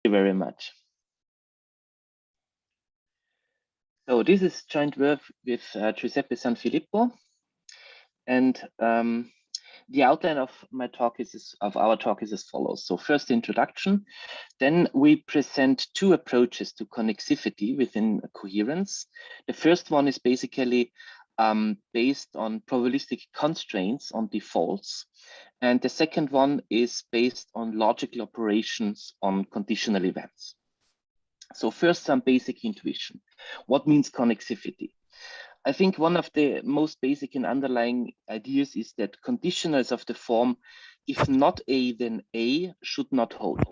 you very much. So this is joint work with Giuseppe Sanfilippo, and the outline of my talk is as follows. So first, introduction. Then we present two approaches to connexivity within coherence. The first one is basically based on probabilistic constraints on defaults. And the second one is based on logical operations on conditional events. So first, some basic intuition. What means connexivity? I think one of the most basic and underlying ideas is that conditionals of the form, if not A, then A, should not hold.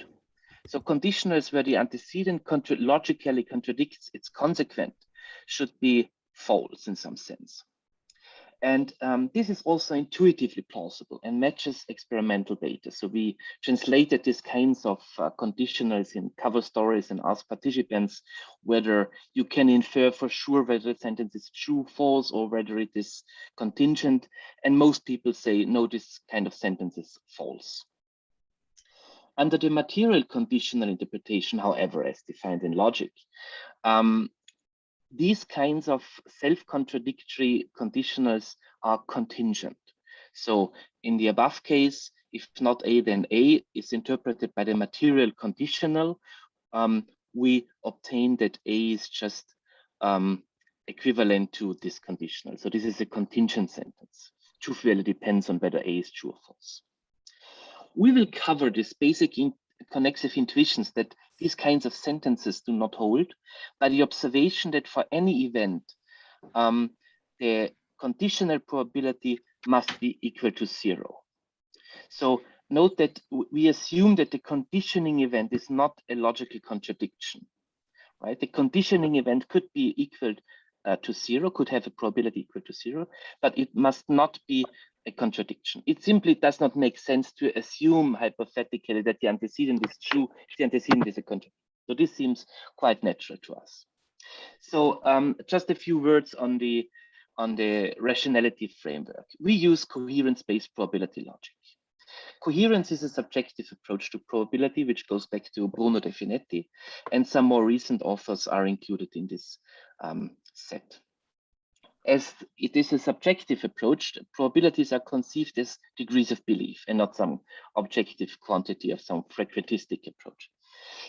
So conditionals where the antecedent logically contradicts its consequent should be false in some sense. And this is also intuitively plausible and matches experimental data. So we translated these kinds of conditionals in cover stories and asked participants whether you can infer for sure whether the sentence is true, false, or whether it is contingent. And most people say, no, this kind of sentence is false. Under the material conditional interpretation, however, as defined in logic, these kinds of self-contradictory conditionals are contingent. So in the above case, if not A, then A is interpreted by the material conditional, we obtain that A is just equivalent to this conditional. So this is a contingent sentence. Truth value depends on whether A is true or false. We will cover this basic connexive intuitions that these kinds of sentences do not hold by the observation that for any event, the conditional probability must be equal to 0. So note that we assume that the conditioning event is not a logical contradiction, right? The conditioning event could be equal to 0, could have a probability equal to 0, but it must not be a contradiction. It simply does not make sense to assume hypothetically that the antecedent is true if the antecedent is a contradiction. So this seems quite natural to us. So just a few words on the rationality framework. We use coherence-based probability logic. Coherence is a subjective approach to probability, which goes back to Bruno De Finetti, and some more recent authors are included in this set. As it is a subjective approach, probabilities are conceived as degrees of belief and not some objective quantity of some frequentistic approach.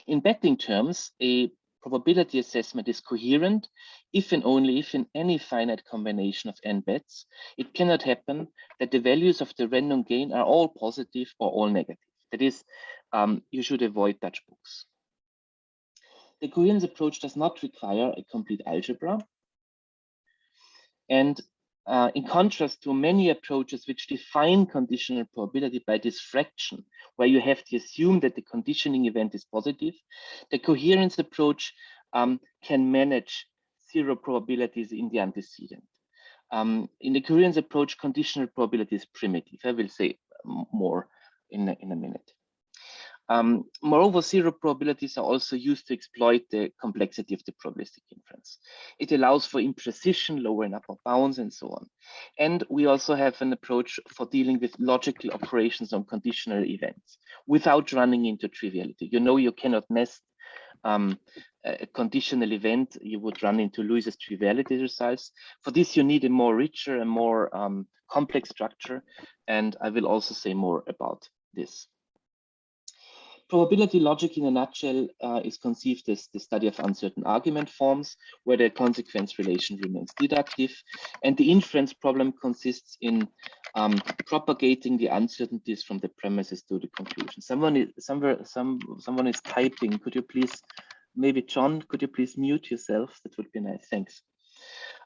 In betting terms, a probability assessment is coherent if and only if in any finite combination of n bets, it cannot happen that the values of the random gain are all positive or all negative. That is, you should avoid Dutch books. The coherence approach does not require a complete algebra. And in contrast to many approaches which define conditional probability by this fraction, where you have to assume that the conditioning event is positive, the coherence approach can manage 0 probabilities in the antecedent. In the coherence approach, conditional probability is primitive. I will say more in a minute. Moreover, 0 probabilities are also used to exploit the complexity of the probabilistic inference. It allows for imprecision, lower and upper bounds, and so on. And we also have an approach for dealing with logical operations on conditional events without running into triviality. You know, you cannot nest a conditional event, you would run into Lewis's triviality results. For this, you need a more richer and more complex structure. And I will also say more about this. Probability logic in a nutshell is conceived as the study of uncertain argument forms where the consequence relation remains deductive, and the inference problem consists in propagating the uncertainties from the premises to the conclusion. Someone is typing. Could you please, maybe John, could you please mute yourself? That would be nice. Thanks.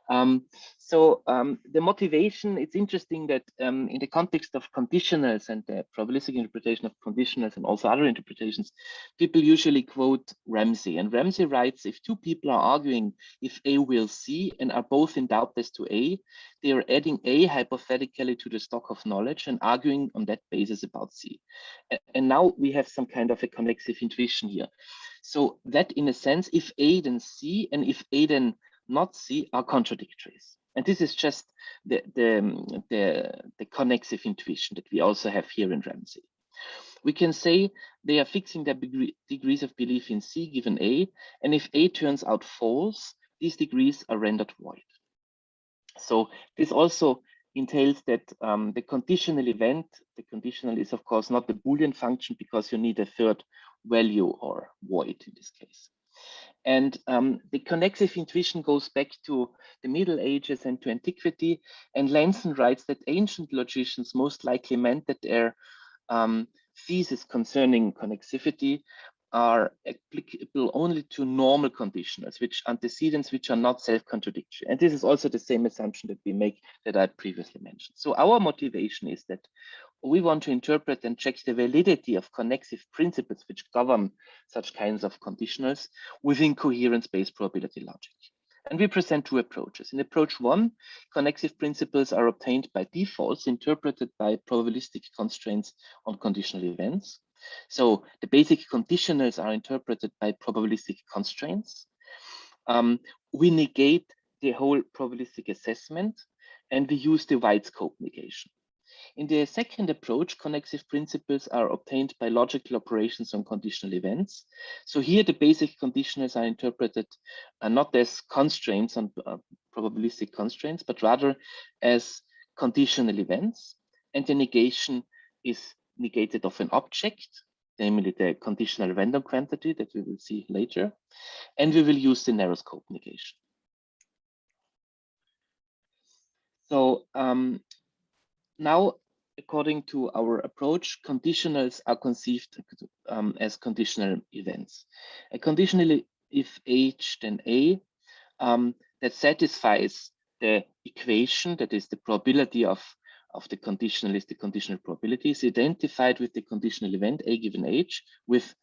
The motivation, it's interesting that in the context of conditionals and the probabilistic interpretation of conditionals and also other interpretations, people usually quote Ramsey. And Ramsey writes, if two people are arguing if A will C and are both in doubt as to A, they are adding A hypothetically to the stock of knowledge and arguing on that basis about C. And now we have some kind of a connexive intuition here. So that in a sense, if A then C and if A then not C are contradictories. And this is just the connexive intuition that we also have here in Ramsey. We can say they are fixing their degrees of belief in C given A, and if A turns out false, these degrees are rendered void. So this also entails that the conditional event, the conditional is of course not the Boolean function because you need a third value or void in this case. And the connexive intuition goes back to the Middle Ages and to antiquity. And Lanson writes that ancient logicians most likely meant that their thesis concerning connexivity are applicable only to normal conditionals, which antecedents which are not self-contradictory. And this is also the same assumption that we make that I previously mentioned. So our motivation is that we want to interpret and check the validity of connexive principles which govern such kinds of conditionals within coherence-based probability logic. And we present two approaches. In approach one, connexive principles are obtained by defaults interpreted by probabilistic constraints on conditional events. So the basic conditionals are interpreted by probabilistic constraints. We negate the whole probabilistic assessment, and we use the wide scope negation. In the second approach, connexive principles are obtained by logical operations on conditional events. So here the basic conditionals are interpreted not as constraints on probabilistic constraints, but rather as conditional events. And the negation is negated of an object, namely the conditional random quantity that we will see later. And we will use the narrow scope negation. So now, according to our approach, conditionals are conceived as conditional events. A conditional if H then A that satisfies the equation, that is the probability of the conditional is the conditional probability, is identified with the conditional event A given H with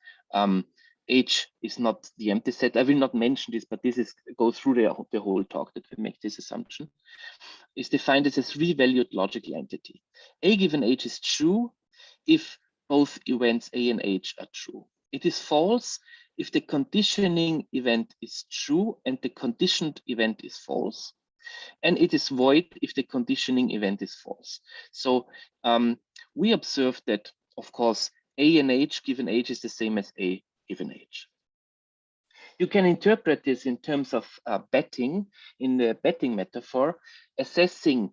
H is not the empty set. I will not mention this, but this is go through the whole talk that we make this assumption. Is defined as a three-valued logical entity. A given H is true if both events A and H are true. It is false if the conditioning event is true and the conditioned event is false. And it is void if the conditioning event is false. So we observe that, of course, A and H given H is the same as A given H. You can interpret this in terms of betting, in the betting metaphor, assessing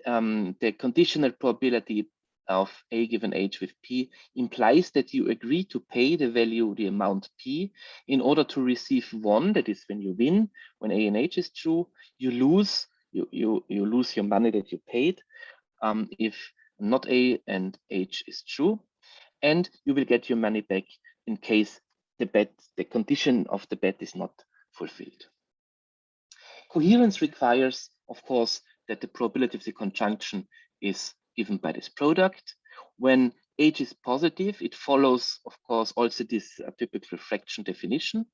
the conditional probability of A given H with P implies that you agree to pay the value, the amount P, in order to receive 1, that is when you win, when A and H is true, you lose, you lose your money that you paid if not A and H is true, and you will get your money back in case the condition of the bet is not fulfilled. Coherence requires, of course, that the probability of the conjunction is given by this product. When H is positive, it follows, of course, also this typical refraction definition.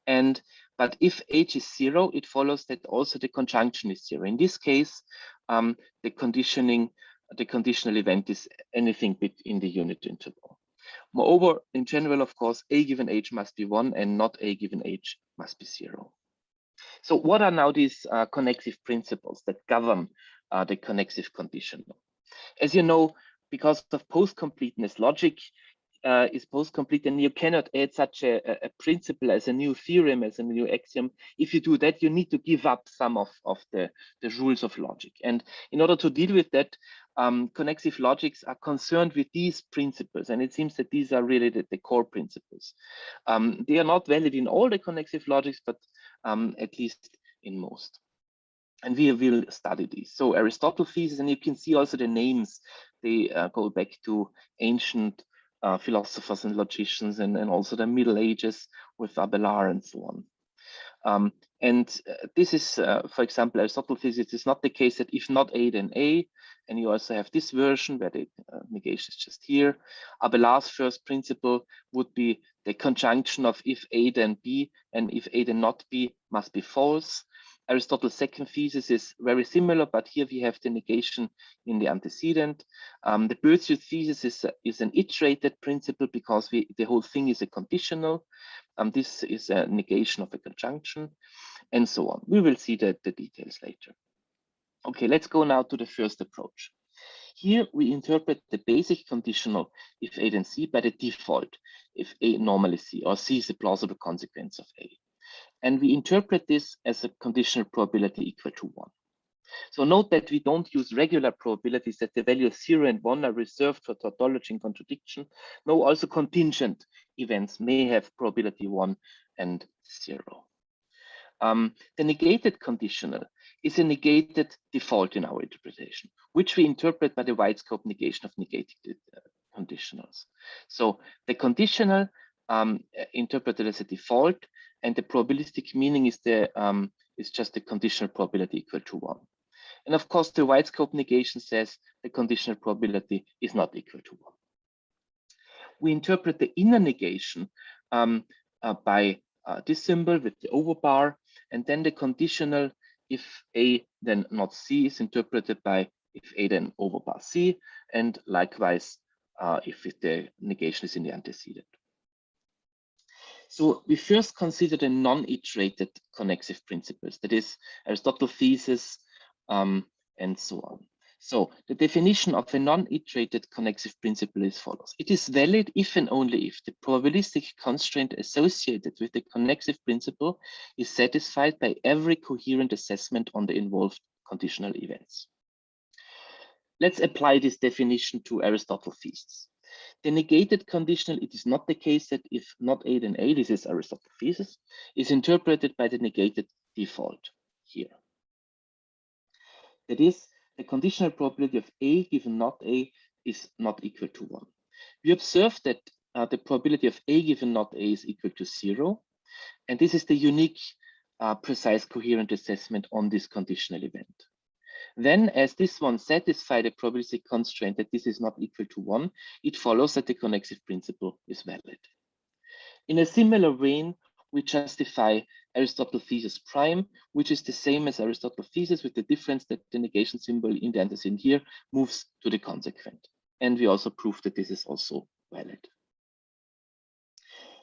But if H is 0, it follows that also the conjunction is 0. In this case, the conditional event is anything in the unit interval. Moreover, in general, of course, A given H must be 1 and not A given H must be 0. So what are now these connexive principles that govern the connexive conditional? As you know, because of post-completeness, logic is post-complete, and you cannot add such a principle as a new theorem, as a new axiom. If you do that, you need to give up some of the rules of logic. And in order to deal with that, connexive logics are concerned with these principles, and it seems that these are really the core principles. They are not valid in all the connexive logics, but at least in most. And we will study these. So Aristotle thesis, and you can see also the names, they go back to ancient philosophers and logicians, and also the Middle Ages with Abelard and so on. This is, for example, Aristotle thesis is not the case that if not A, then A. And you also have this version where the negation is just here. Abelard's first principle would be the conjunction of if A, then B, and if A, then not B must be false. Aristotle's second thesis is very similar, but here we have the negation in the antecedent. The Bertus thesis is an iterated principle because the whole thing is a conditional. This is a negation of a conjunction, and so on. We will see the details later. Okay, let's go now to the first approach. Here we interpret the basic conditional if A then C by the default if A normally C or C is a plausible consequence of A. And we interpret this as a conditional probability equal to 1. So note that we don't use regular probabilities that the values 0 and 1 are reserved for tautology and contradiction. No, also contingent events may have probability 1 and 0. The negated conditional is a negated default in our interpretation, which we interpret by the wide scope negation of negated conditionals. So the conditional interpreted as a default, and the probabilistic meaning is just the conditional probability equal to 1. And of course, the wide scope negation says the conditional probability is not equal to 1. We interpret the inner negation by this symbol with the overbar, and then the conditional if A then not C is interpreted by if A then overbar C, and likewise if the negation is in the antecedent. So we first consider the non-iterated connexive principles, that is Aristotle thesis, and so on. So the definition of a non-iterated connexive principle is follows. It is valid if and only if the probabilistic constraint associated with the connexive principle is satisfied by every coherent assessment on the involved conditional events. Let's apply this definition to Aristotle thesis. The negated conditional, it is not the case that if not A then A, this is Aristotle thesis, is interpreted by the negated default here. That is, the conditional probability of A given not A is not equal to 1. We observe that the probability of A given not A is equal to 0. And this is the unique precise coherent assessment on this conditional event. Then, as this one satisfies the probabilistic constraint that this is not equal to 1, it follows that the connexive principle is valid. In a similar vein, we justify Aristotle thesis prime, which is the same as Aristotle thesis with the difference that the negation symbol in the antecedent here moves to the consequent. And we also prove that this is also valid.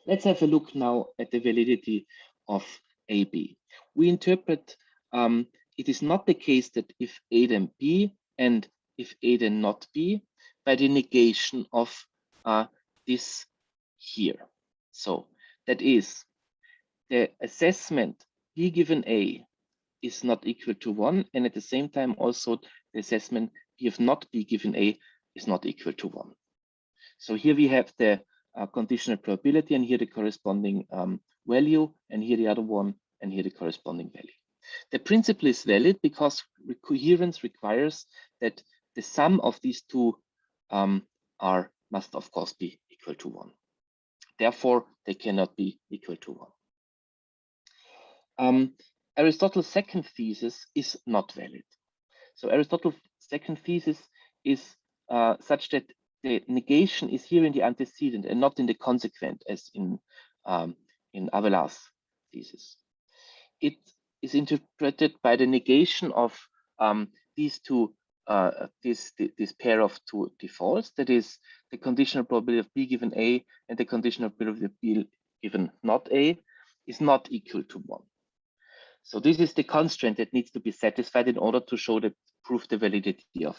Let's have a look now at the validity of AB. We interpret it is not the case that if A then B and if A then not B by the negation of this here. So that is, the assessment B given A is not equal to 1, and at the same time also the assessment B of not B given A is not equal to 1. So here we have the conditional probability, and here the corresponding value, and here the other one, and here the corresponding value. The principle is valid because coherence requires that the sum of these two must of course be equal to 1. Therefore, they cannot be equal to 1. Aristotle's second thesis is not valid. So Aristotle's second thesis is such that the negation is here in the antecedent and not in the consequent, as in Avelar's thesis. It is interpreted by the negation of these two, this pair of two defaults, that is the conditional probability of B given A and the conditional probability of B given not A is not equal to 1. So this is the constraint that needs to be satisfied in order to show that prove the validity of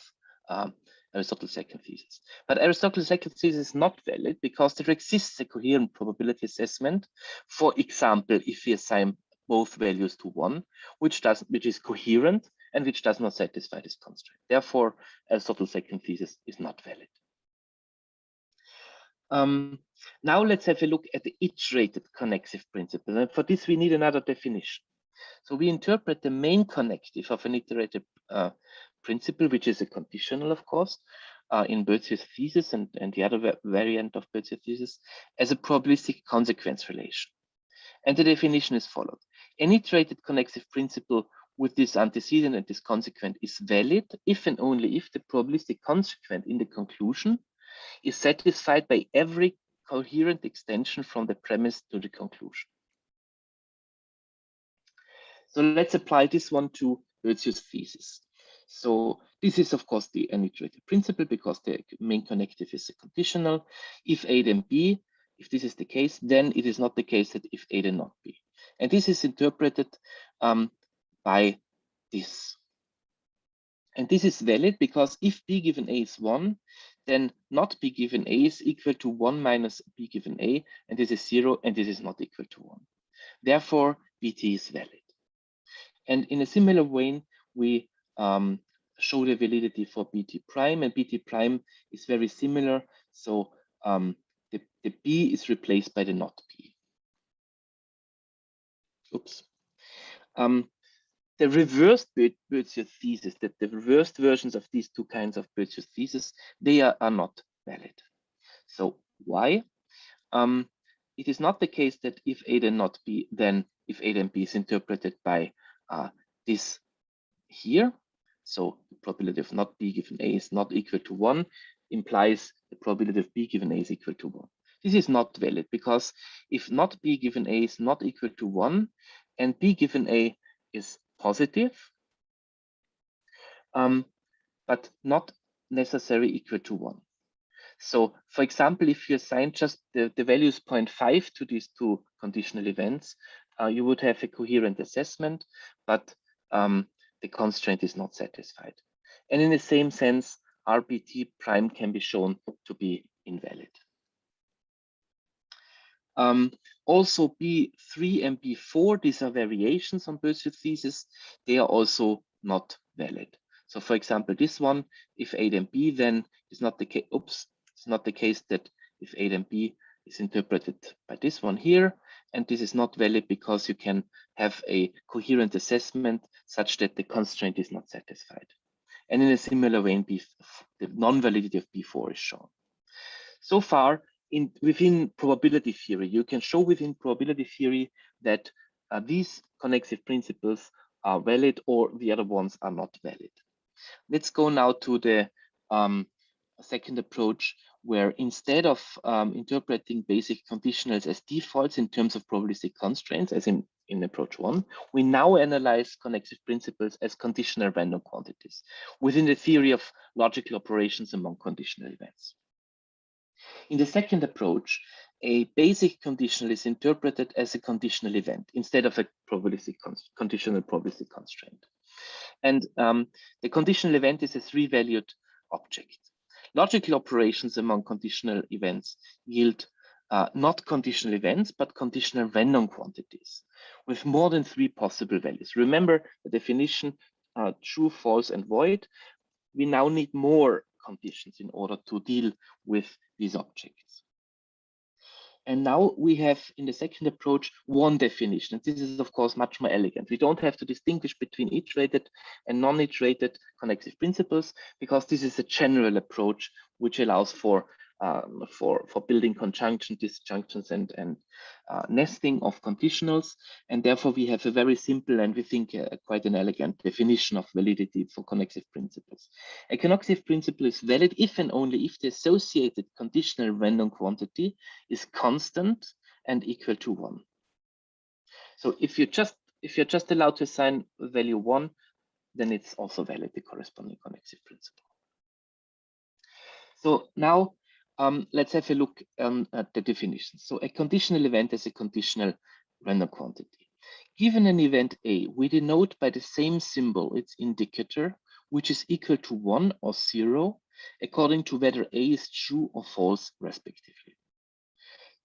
Aristotle's second thesis. But Aristotle's second thesis is not valid because there exists a coherent probability assessment. For example, if we assign both values to 1, which is coherent and which does not satisfy this constraint. Therefore, Aristotle's second thesis is not valid. Now let's have a look at the iterated connexive principle. And for this, we need another definition. So we interpret the main connective of an iterated principle, which is a conditional, of course, in Bertus' thesis and the other variant of Bertus' thesis, as a probabilistic consequence relation. And the definition is followed. An iterated connexive principle with this antecedent and this consequent is valid if and only if the probabilistic consequent in the conclusion is satisfied by every coherent extension from the premise to the conclusion. So let's apply this one to Bertus' thesis. So this is, of course, the iterated principle because the main connective is a conditional. If A then B, if this is the case, then it is not the case that if A then not B. And this is interpreted by this. And this is valid because if B given A is 1, then not B given A is equal to 1 minus B given A, and this is 0, and this is not equal to 1. Therefore, BT is valid. And in a similar way, we show the validity for BT prime, and BT prime is very similar. So the B is replaced by the not B. Oops. The reversed Bertus thesis, that the reversed versions of these two kinds of Bertus thesis, they are not valid. So why? It is not the case that if A then not B, then if A then B is interpreted by this here. So the probability of not B given A is not equal to 1 implies the probability of B given A is equal to 1. This is not valid because if not B given A is not equal to 1 and B given A is positive, but not necessarily equal to 1. So for example, if you assign just the values 0.5 to these two conditional events, you would have a coherent assessment, but the constraint is not satisfied. And in the same sense, RBT prime can be shown to be invalid. Also B3 and B4, these are variations on Bertus thesis. They are also not valid. So for example, this one, if A then B, then it's not the case. Oops, it's not the case that if A then B is interpreted by this one here, and this is not valid because you can have a coherent assessment such that the constraint is not satisfied. And in a similar way, the non-validity of B4 is shown. So far, within probability theory, you can show within probability theory that these connexive principles are valid or the other ones are not valid. Let's go now to the second approach, where instead of interpreting basic conditionals as defaults in terms of probabilistic constraints, as in approach 1, we now analyze connexive principles as conditional random quantities within the theory of logical operations among conditional events. In the second approach, a basic conditional is interpreted as a conditional event instead of a conditional probabilistic constraint. And the conditional event is a 3-valued object. Logical operations among conditional events yield not conditional events, but conditional random quantities with more than 3 possible values. Remember the definition, true, false, and void. We now need more conditions in order to deal with these objects. And now we have, in the second approach, one definition. This is, of course, much more elegant. We don't have to distinguish between iterated and non-iterated connexive principles, because this is a general approach which allows for building conjunction, disjunctions, and nesting of conditionals. And therefore, we have a very simple and we think quite an elegant definition of validity for connexive principles. A connexive principle is valid if and only if the associated conditional random quantity is constant and equal to 1. So if you're just allowed to assign value 1, then it's also valid, the corresponding connexive principle. So now let's have a look at the definition. So a conditional event is a conditional random quantity. Given an event A, we denote by the same symbol its indicator, which is equal to 1 or 0, according to whether A is true or false, respectively.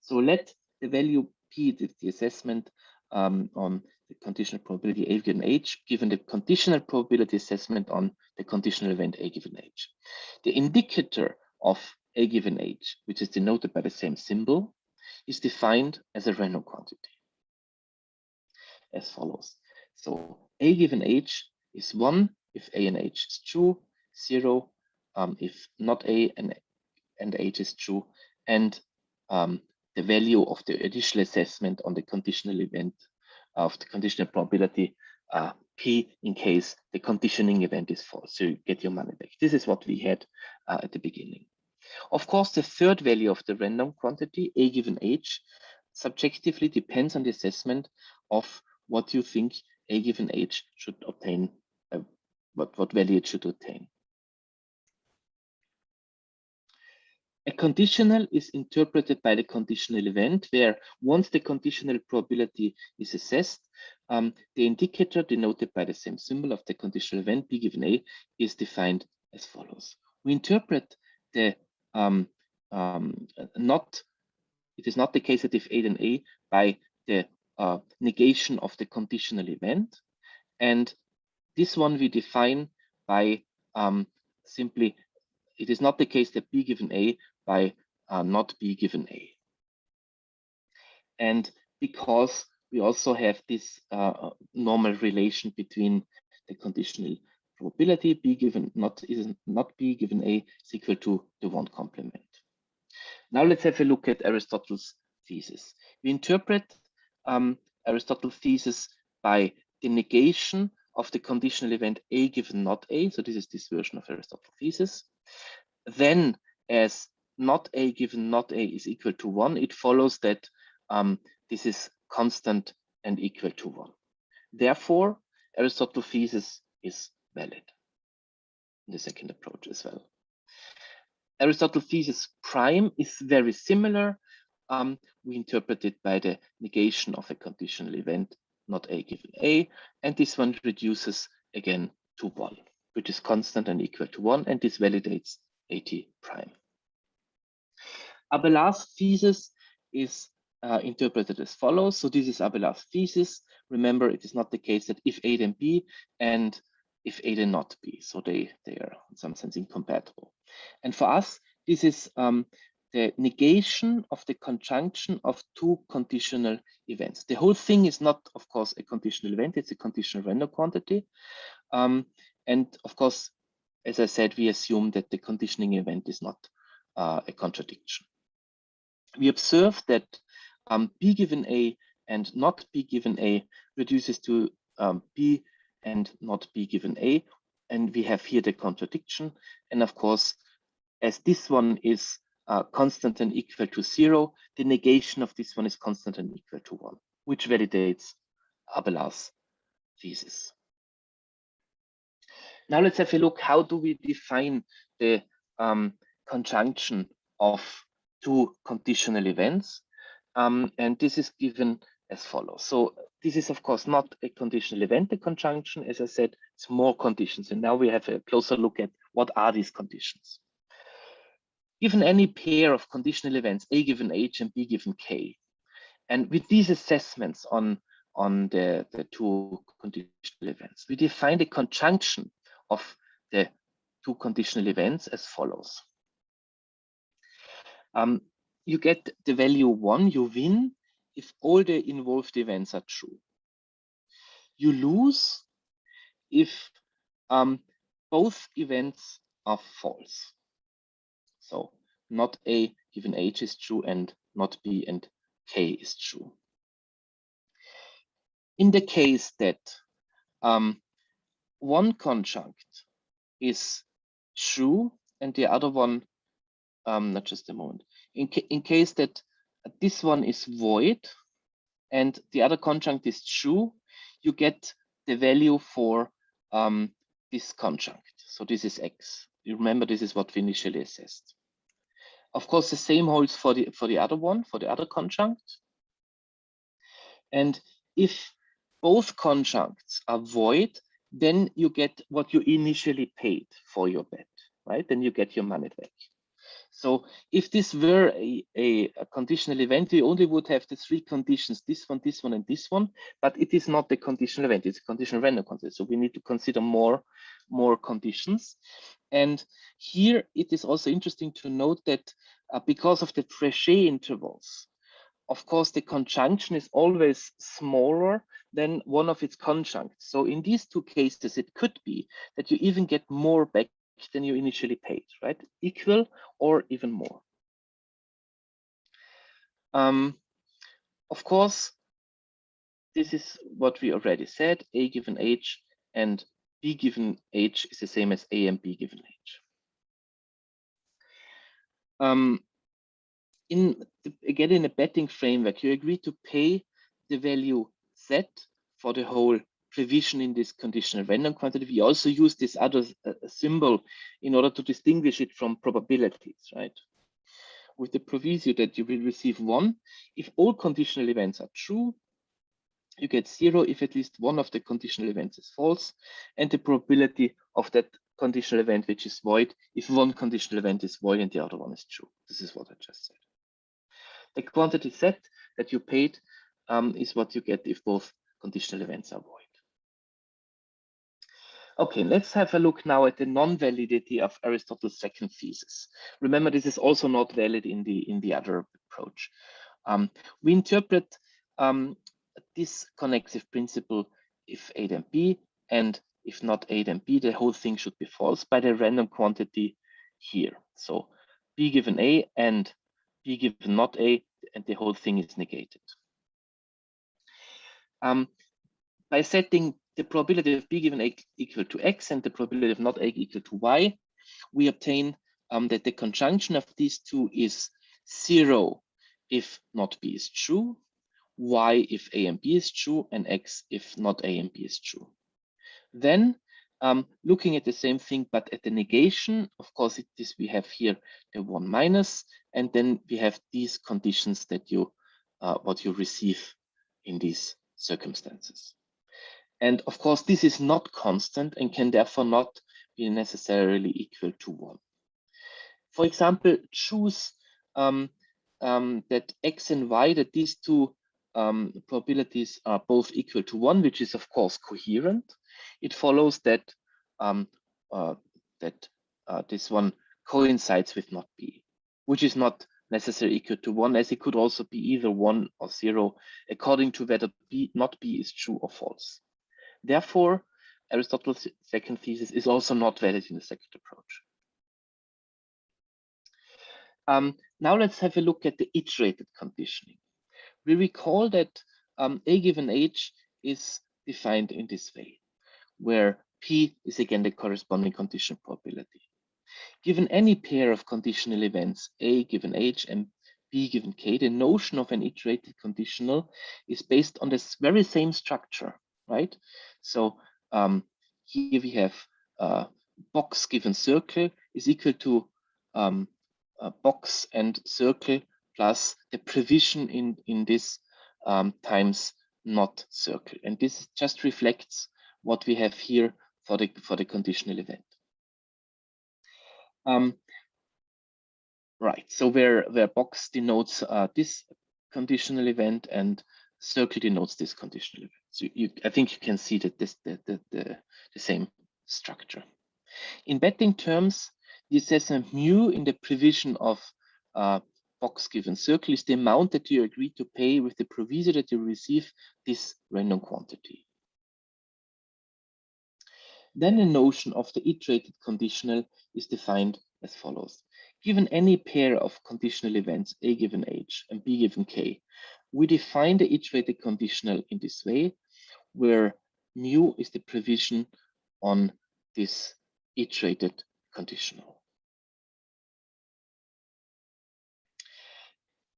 So let the value P, the assessment on the conditional probability A given H, given the conditional probability assessment on the conditional event A given H. The indicator of A given H, which is denoted by the same symbol, is defined as a random quantity as follows. So A given H is 1 if A and H is true, 0 if not A and H is true, and the value of the additional assessment on the conditional event of the conditional probability P in case the conditioning event is false. So you get your money back. This is what we had at the beginning. Of course, the third value of the random quantity, A given H, subjectively depends on the assessment of what you think A given H should obtain, what value it should obtain. A conditional is interpreted by the conditional event, where once the conditional probability is assessed, the indicator denoted by the same symbol of the conditional event B given A is defined as follows. We interpret the it is not the case that if A then A by the negation of the conditional event, and this one we define by simply, it is not the case that B given A by not B given A. And because we also have this normal relation between the conditional probability B given not B given A is equal to the 1 complement. Now let's have a look at Aristotle's thesis. We interpret Aristotle's thesis by the negation of the conditional event A given not A. So this is this version of Aristotle's thesis. Then as not A given not A is equal to 1, it follows that this is constant and equal to 1. Therefore, Aristotle's thesis is valid in the second approach as well. Aristotle's thesis prime is very similar. We interpret it by the negation of a conditional event, not A given A, and this one reduces again to 1, which is constant and equal to 1, and this validates AT prime. Abelard's thesis is interpreted as follows. So this is Abelard's thesis. Remember, it is not the case that if A then B and if A then not B. So they are in some sense incompatible. And for us, this is the negation of the conjunction of two conditional events. The whole thing is not, of course, a conditional event. It's a conditional random quantity. And of course, as I said, we assume that the conditioning event is not a contradiction. We observe that B given A and not B given A reduces to B and not B given A. And we have here the contradiction. And of course, as this one is constant and equal to 0, the negation of this one is constant and equal to 1, which validates Abelard's thesis. Now let's have a look, how do we define the conjunction of two conditional events? And this is given as follows. So this is, of course, not a conditional event, the conjunction. As I said, it's more conditions. And now we have a closer look at what are these conditions. Given any pair of conditional events, A given H and B given K, and with these assessments on the two conditional events, we define the conjunction of the two conditional events as follows. You get the value 1, you win if all the involved events are true. You lose if both events are false. So not A given H is true and not B and K is true. In the case that one conjunct is true and the other one, not just a moment, in case that this one is void and the other conjunct is true, you get the value for this conjunct. So this is X. You remember, this is what we initially assessed. Of course, the same holds for the other one, for the other conjunct. And if both conjuncts are void, then you get what you initially paid for your bet, right? Then you get your money back. So if this were a conditional event, we only would have the three conditions, this one, and this one, but it is not a conditional event, it's a conditional random quantity. So we need to consider more conditions. And here it is also interesting to note that because of the Frechet intervals, of course, the conjunction is always smaller than one of its conjuncts. So in these two cases, it could be that you even get more back than you initially paid, right? Equal or even more. Of course, this is what we already said. A given H and B given H is the same as A and B given H. Again, in a betting framework, you agree to pay the value Z for the whole prevision in this conditional random quantity. We also use this other symbol in order to distinguish it from probabilities, right? with the proviso that you will receive 1 if all conditional events are true. You get 0 if at least one of the conditional events is false, and the probability of that conditional event which is void if one conditional event is void and the other one is true. This is what I just said. The quantity set that you paid is what you get if both conditional events are void. Okay, let's have a look now at the non-validity of Aristotle's second thesis. Remember, this is also not valid in the other approach. We interpret this connexive principle if A then B, and if not A then B, the whole thing should be false by the random quantity here. So B given A and B given not A, and the whole thing is negated. By setting the probability of B given A equal to X and the probability of not A equal to Y, we obtain that the conjunction of these two is 0 if not B is true, Y if A and B is true, and X if not A and B is true. Then looking at the same thing, but at the negation, of course, we have here the 1 minus, and then we have these conditions that what you receive in these circumstances. And of course, this is not constant and can therefore not be necessarily equal to 1. For example, choose that X and Y, that these two probabilities are both equal to 1, which is of course coherent. It follows that this one coincides with not B, which is not necessarily equal to 1, as it could also be either 1 or 0, according to whether not B is true or false. Therefore, Aristotle's second thesis is also not valid in the second approach. Now let's have a look at the iterated conditioning. We recall that A given H is defined in this way, where P is again the corresponding condition probability. Given any pair of conditional events, A given H and B given K, the notion of an iterated conditional is based on this very same structure, right? So here we have box given circle is equal to box and circle plus the prevision in this times not circle, and this just reflects what we have here for the conditional event. Right, so where box denotes this conditional event and circle denotes this conditional event. So I think you can see that this the same structure. In betting terms, the assessment mu in the prevision of box given circle is the amount that you agree to pay with the proviso that you receive this random quantity. Then the notion of the iterated conditional is defined as follows. Given any pair of conditional events, A given H and B given K, we define the iterated conditional in this way, where mu is the prevision on this iterated conditional.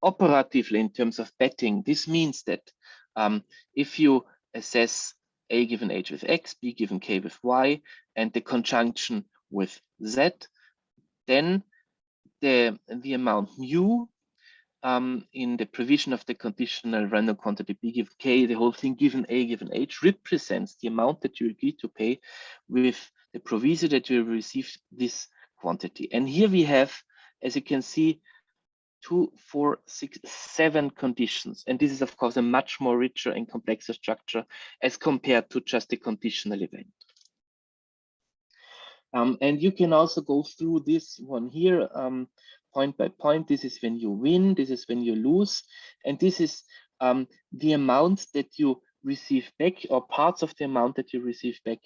Operatively, in terms of betting, this means that if you assess A given H with X, B given K with Y, and the conjunction with Z, then the amount mu in the provision of the conditional random quantity B given K, the whole thing given A given H, represents the amount that you agree to pay with the proviso that you receive this quantity. And here we have, as you can see, 2, 4, 6, 7 conditions. And this is, of course, a much more richer and complexer structure as compared to just a conditional event. And you can also go through this one here, point by point. This is when you win, this is when you lose, and this is the amount that you receive back, or parts of the amount that you receive back,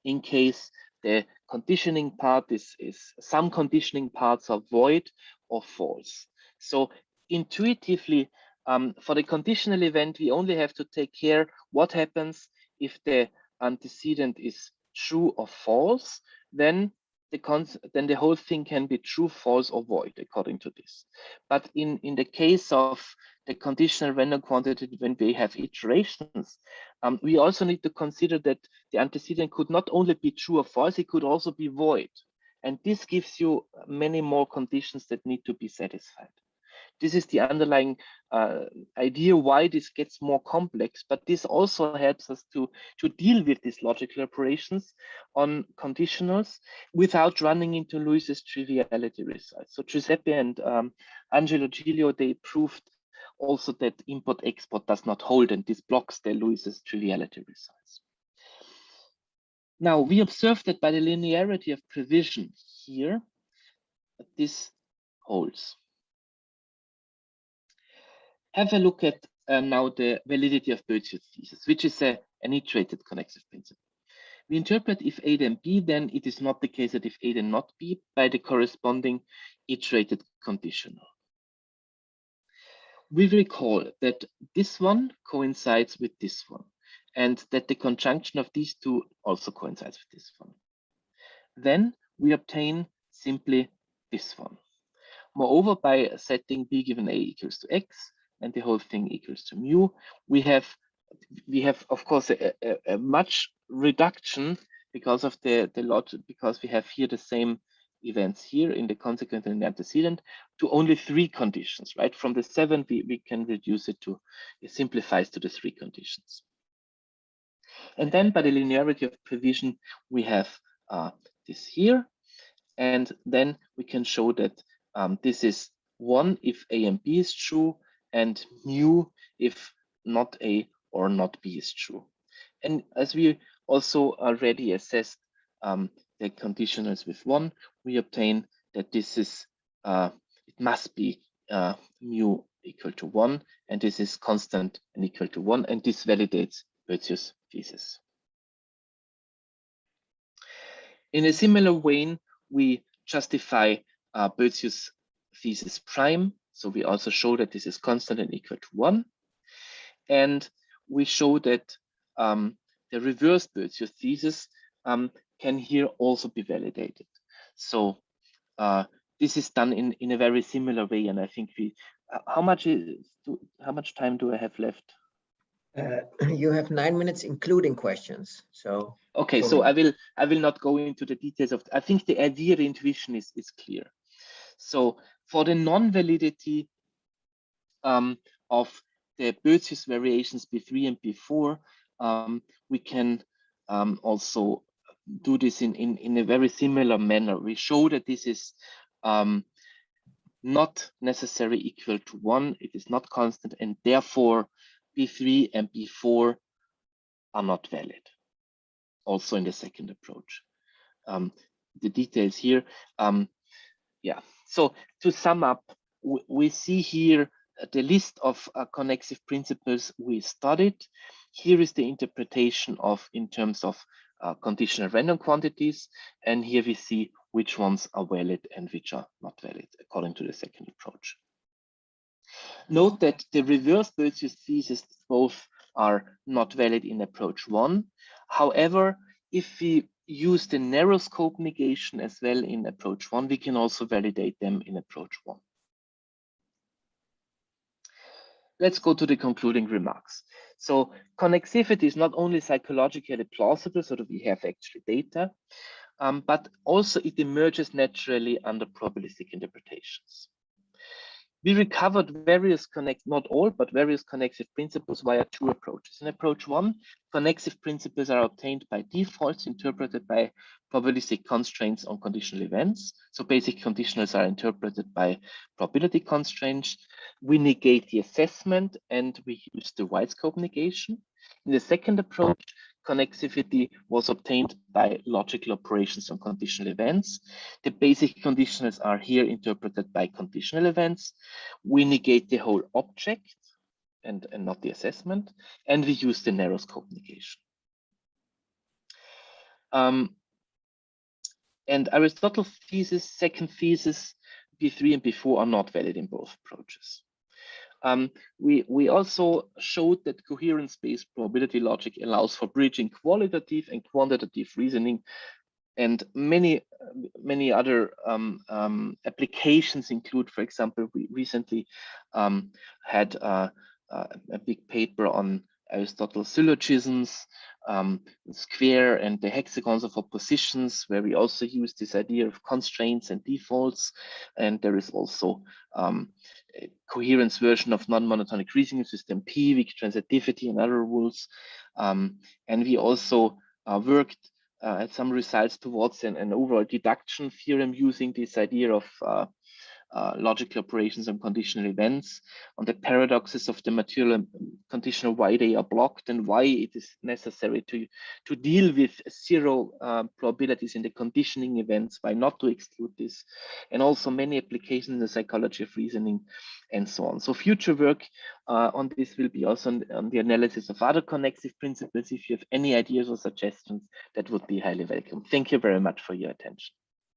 in case the conditioning part is some conditioning parts are void or false. So intuitively, for the conditional event, we only have to take care what happens if the antecedent is true or false. Then the whole thing can be true, false, or void according to this. But in the case of the conditional random quantity, when we have iterations, we also need to consider that the antecedent could not only be true or false, it could also be void. And this gives you many more conditions that need to be satisfied. This is the underlying idea why this gets more complex, but this also helps us to deal with these logical operations on conditionals without running into Lewis's triviality results. So Giuseppe and Angelo Giglio, they proved also that import-export does not hold, and this blocks the Lewis's triviality results. Now, we observe that by the linearity of prevision here, this holds. Have a look at now the validity of Bertus' thesis, which is an iterated connexive principle. We interpret if A then B, then it is not the case that if A then not B by the corresponding iterated conditional. We recall that this one coincides with this one, and that the conjunction of these two also coincides with this one. Then we obtain simply this one. Moreover, by setting B given A equals to X and the whole thing equals to mu, we have of course a much reduction because of the logic, because we have here the same events here in the consequent and the antecedent to only 3 conditions, right? From the 7, we can reduce it to, it simplifies to the 3 conditions. And then by the linearity of prevision, we have this here. And then we can show that this is 1 if A and B is true, and mu if not A or not B is true. And as we also already assessed the conditionals with 1, we obtain that this is, it must be mu equal to 1, and this is constant and equal to 1, and this validates Bertus' thesis. In a similar vein, we justify Bertus' thesis prime. So we also show that this is constant and equal to 1. And we show that the reverse Bertus thesis can here also be validated. So this is done in a very similar way. And I think we, how much time do I have left? You have 9 minutes, including questions. So okay, so I will not go into the details of. I think the idea, the intuition is clear. So for the non-validity of the Bertus variations B3 and B4, we can also do this in a very similar manner. We show that this is not necessarily equal to 1. It is not constant, and therefore B3 and B4 are not valid. Also in the second approach. The details here. Yeah. So to sum up, we see here the list of connexive principles we studied. Here is the interpretation of in terms of conditional random quantities, and here we see which ones are valid and which are not valid according to the second approach. Note that the reverse Bertus thesis both are not valid in approach 1. However, if we use the narrow scope negation as well in approach 1, we can also validate them in approach 1. Let's go to the concluding remarks. So connexivity is not only psychologically plausible, so that we have actually data, but also it emerges naturally under probabilistic interpretations. We recovered various not all, but various connexive principles via 2 approaches. In approach 1, connexive principles are obtained by defaults interpreted by probabilistic constraints on conditional events. So basic conditionals are interpreted by probability constraints. We negate the assessment and we use the wide scope negation. In the second approach, connexivity was obtained by logical operations on conditional events. The basic conditionals are here interpreted by conditional events. We negate the whole object and not the assessment, and we use the narrow scope negation. And Aristotle's thesis, second thesis, B3 and B4 are not valid in both approaches. We also showed that coherence-based probability logic allows for bridging qualitative and quantitative reasoning, and many other applications include, for example, we recently had a big paper on Aristotle's syllogisms, square and the hexagons of oppositions, where we also use this idea of constraints and defaults. And there is also coherence version of non-monotonic reasoning system P, weak transitivity, and other rules. And we also worked at some results towards an overall deduction theorem using this idea of logical operations on conditional events, on the paradoxes of the material and conditional, why they are blocked and why it is necessary to deal with zero probabilities in the conditioning events, why not to exclude this, and also many applications in the psychology of reasoning and so on. So future work on this will be also on the analysis of other connexive principles. If you have any ideas or suggestions, that would be highly welcome. Thank you very much for your attention.